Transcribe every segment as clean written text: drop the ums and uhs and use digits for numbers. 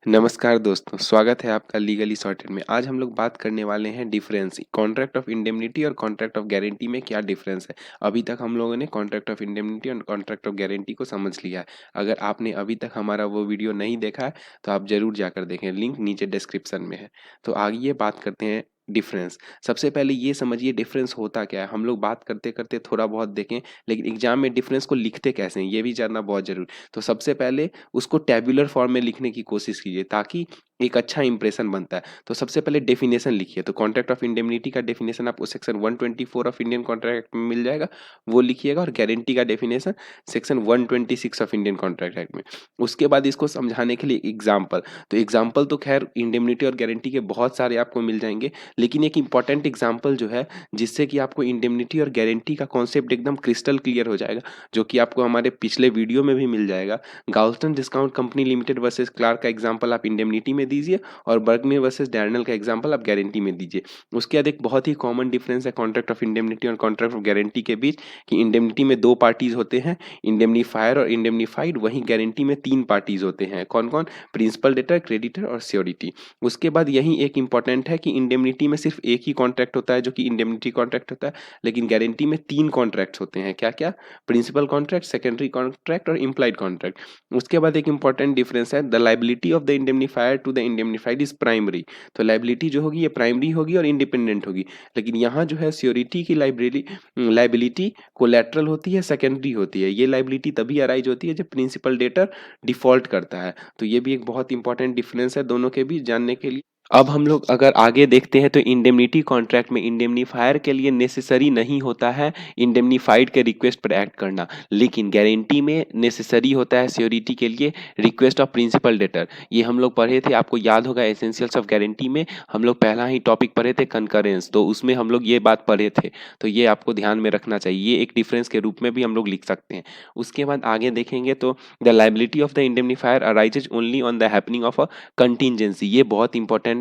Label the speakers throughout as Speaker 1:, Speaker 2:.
Speaker 1: नमस्कार दोस्तों, स्वागत है आपका लीगली सॉर्टेड में। आज हम लोग बात करने वाले हैं डिफरेंस कॉन्ट्रैक्ट ऑफ इंडेमनिटी और कॉन्ट्रैक्ट ऑफ गारंटी में क्या डिफरेंस है। अभी तक हम लोगों ने कॉन्ट्रैक्ट ऑफ इंडेमनिटी और कॉन्ट्रैक्ट ऑफ गारंटी को समझ लिया है। अगर आपने अभी तक हमारा वो वीडियो नहीं देखा है तो आप ज़रूर जाकर देखें, लिंक नीचे डिस्क्रिप्शन में है। तो आइए बात करते हैं डिफरेंस। सबसे पहले ये समझिए डिफरेंस होता क्या है। हम लोग बात करते करते थोड़ा बहुत देखें, लेकिन एग्जाम में डिफरेंस को लिखते कैसे हैं ये भी जानना बहुत जरूरी। तो सबसे पहले उसको टैब्यूलर फॉर्म में लिखने की कोशिश कीजिए ताकि एक अच्छा इंप्रेशन बनता है। तो सबसे पहले डेफिनेशन लिखिए। तो कॉन्ट्रैक्ट ऑफ इंडेमनिटी का डेफिनेशन आपको section 124 of Indian contract act में मिल जाएगा, वो लिखिएगा। और गारंटी का definition section 126 of Indian contract act में। उसके बाद इसको समझाने के लिए एग्जाम्पल। तो एग्जाम्पल तो खैर इंडेमनिटी और गारंटी के बहुत सारे आपको मिल जाएंगे, लेकिन एक इंपॉर्टेंट एग्जाम्पल जो है जिससे कि आपको इंडेमनिटी और गारंटी का कॉन्सेप्ट एकदम क्रिस्टल क्लियर हो जाएगा, जो कि आपको हमारे पिछले वीडियो में भी मिल जाएगा। Goulston discount company limited versus Clark का एग्जांपल आप इंडेमनिटी में दीजिए और बर्गमे वर्सेस डैर्नल का एग्जांपल आप गारंटी में दीजिए। उसके बाद एक बहुत ही कॉमन डिफरेंस है कॉन्ट्रैक्ट ऑफ इंडेमनिटी और कॉन्ट्रैक्ट ऑफ गारंटी के बीच, कि इंडेमनिटी में दो पार्टीज होते हैं, इंडेमनीफायर और इंडेमनीफाइड। वहीं गारंटी में तीन पार्टीज होते हैं। कौन कौन? प्रिंसिपल डेटर, क्रेडिटर और श्योरिटी। उसके बाद यही एक इंपॉर्टेंट है कि इंडेमनिटी में सिर्फ एक ही कॉन्ट्रैक्ट होता है जो कि इंडेमनिटी कॉन्ट्रैक्ट होता है, लेकिन गारंटी में तीन कॉन्ट्रैक्ट होते हैं। क्या क्या? प्रिंसिपल कॉन्ट्रैक्ट, सेकेंडरी कॉन्ट्रैक्ट और इम्प्लाइड कॉन्ट्रैक्ट। उसके बाद एक इंपॉर्टेंट डिफरेंस है, the liability of the indemnifier to the indemnified is primary. तो लाइबिलिटी जो होगी ये प्राइमरी होगी और इंडिपेंडेंट होगी। लेकिन यहाँ जो है श्योरिटी की लाइबिलिटी कोलैटरल होती है, सेकेंडरी होती है। ये लाइबिलिटी तभी अराइज होती है जब प्रिंसिपल डेटर डिफॉल्ट करता है। तो ये भी एक बहुत इंपॉर्टेंट डिफरेंस है दोनों के बीच जानने के लिए। अब हम लोग अगर आगे देखते हैं तो इंडेमनिटी कॉन्ट्रैक्ट में इंडेमनीफायर के लिए नेसेसरी नहीं होता है इंडेमनीफाइड के रिक्वेस्ट पर एक्ट करना, लेकिन गारंटी में नेसेसरी होता है श्योरिटी के लिए रिक्वेस्ट ऑफ प्रिंसिपल डेटर। ये हम लोग पढ़े थे, आपको याद होगा एसेंशियल्स ऑफ गारंटी में हम लोग पहला ही टॉपिक पढ़े थे कंकरेंस, तो उसमें हम लोग ये बात पढ़े थे। तो ये आपको ध्यान में रखना चाहिए, ये एक डिफरेंस के रूप में भी हम लोग लिख सकते हैं। उसके बाद आगे देखेंगे तो the liability of the indemnifier arises only on the happening of a contingency. ये बहुत इंपॉर्टेंट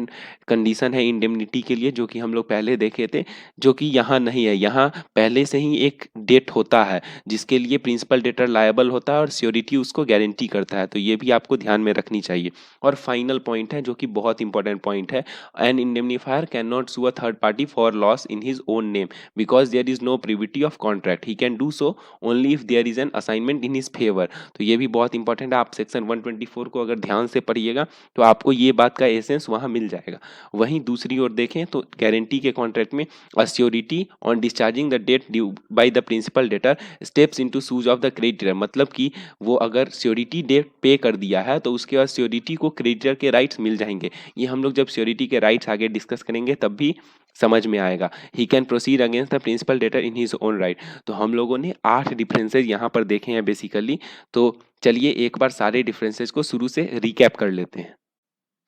Speaker 1: कंडीशन है इंडेमनिटी के लिए, जो कि हम लोग पहले देखे थे, जो कि यहाँ नहीं है। यहाँ पहले से ही एक डेट होता है जिसके लिए प्रिंसिपल डेटर लायबल होता है और श्योरिटी उसको गारंटी करता है। तो ये भी आपको ध्यान में रखनी चाहिए। और फाइनल पॉइंट है जो कि बहुत इंपॉर्टेंट पॉइंट है, an indemnifier can not sue a third party for loss in his own name because there is no privity of contract. He can do so only if there is an assignment in his favour. तो ये भी बहुत important है। आप section 124 को अगर ध्यान से पढ़िएगा तो आपको ये बात का एसेंस वहां मिल जाएगा। वहीं दूसरी ओर देखें तो गारंटी के कॉन्ट्रैक्ट में a surety on discharging the debt due by the principal debtor steps into shoes of the creditor. मतलब कि वो अगर श्योरिटी डेट पे कर दिया है तो उसके बाद श्योरिटी को क्रेडिटर के राइट्स मिल जाएंगे। ये हम लोग जब श्योरिटी के राइट्स आगे डिस्कस करेंगे तब भी समझ में आएगा। He can proceed against the principal debtor in his own right. तो हम लोगों ने 8 डिफरेंसेज यहाँ पर देखे हैं बेसिकली। तो चलिए एक बार सारे डिफरेंसेज को शुरू से रिकैप कर लेते हैं।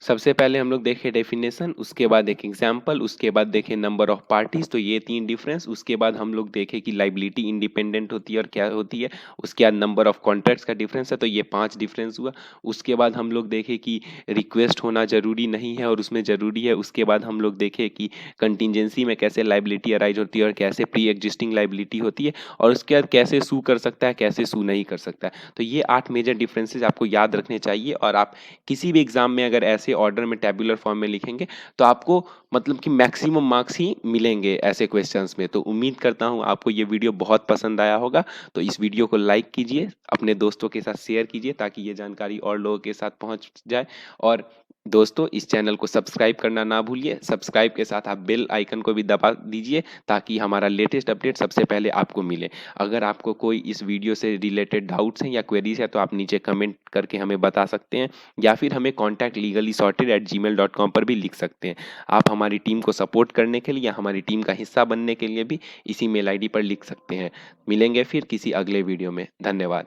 Speaker 1: सबसे पहले हम लोग देखें डेफिनेशन, उसके बाद एक एग्जाम्पल, उसके बाद देखें नंबर ऑफ पार्टीज। तो ये तीन डिफरेंस। उसके बाद हम लोग देखें कि लाइबिलिटी इंडिपेंडेंट होती है और क्या होती है। उसके बाद नंबर ऑफ कॉन्ट्रैक्ट्स का डिफरेंस है, तो ये 5 डिफरेंस हुआ। उसके बाद हम लोग देखें कि रिक्वेस्ट होना जरूरी नहीं है और उसमें जरूरी है। उसके बाद हम लोग देखें कि कंटिजेंसी में कैसे लाइबिलिटी अराइज होती है और कैसे प्री एग्जिस्टिंग लाइबिलिटी होती है। और उसके बाद कैसे सू कर सकता है, कैसे सू नहीं कर सकता है। तो ये 8 मेजर डिफरेंसेज आपको याद रखने चाहिए। और आप किसी भी एग्जाम में अगर ऐसे ऑर्डर में टैबुलर फॉर्म में लिखेंगे तो आपको मतलब कि मैक्सिमम मार्क्स ही मिलेंगे ऐसे क्वेश्चंस में। तो उम्मीद करता हूं आपको ये वीडियो बहुत पसंद आया होगा। तो इस वीडियो को लाइक कीजिए, अपने दोस्तों के साथ शेयर कीजिए ताकि ये जानकारी और लोगों के साथ पहुंच जाए। और दोस्तों इस चैनल को सब्सक्राइब करना ना भूलिए। सब्सक्राइब के साथ आप बेल आइकन को भी दबा दीजिए ताकि हमारा लेटेस्ट अपडेट सबसे पहले आपको मिले। अगर आपको कोई इस वीडियो से रिलेटेड डाउट्स हैं या क्वेरीज है तो आप नीचे कमेंट करके हमें बता सकते हैं, या फिर हमें contactlegallysorted@gmail.com पर भी लिख सकते हैं। आप हमारी टीम को सपोर्ट करने के लिए या हमारी टीम का हिस्सा बनने के लिए भी इसी मेल आईडी पर लिख सकते हैं। मिलेंगे फिर किसी अगले वीडियो में। धन्यवाद।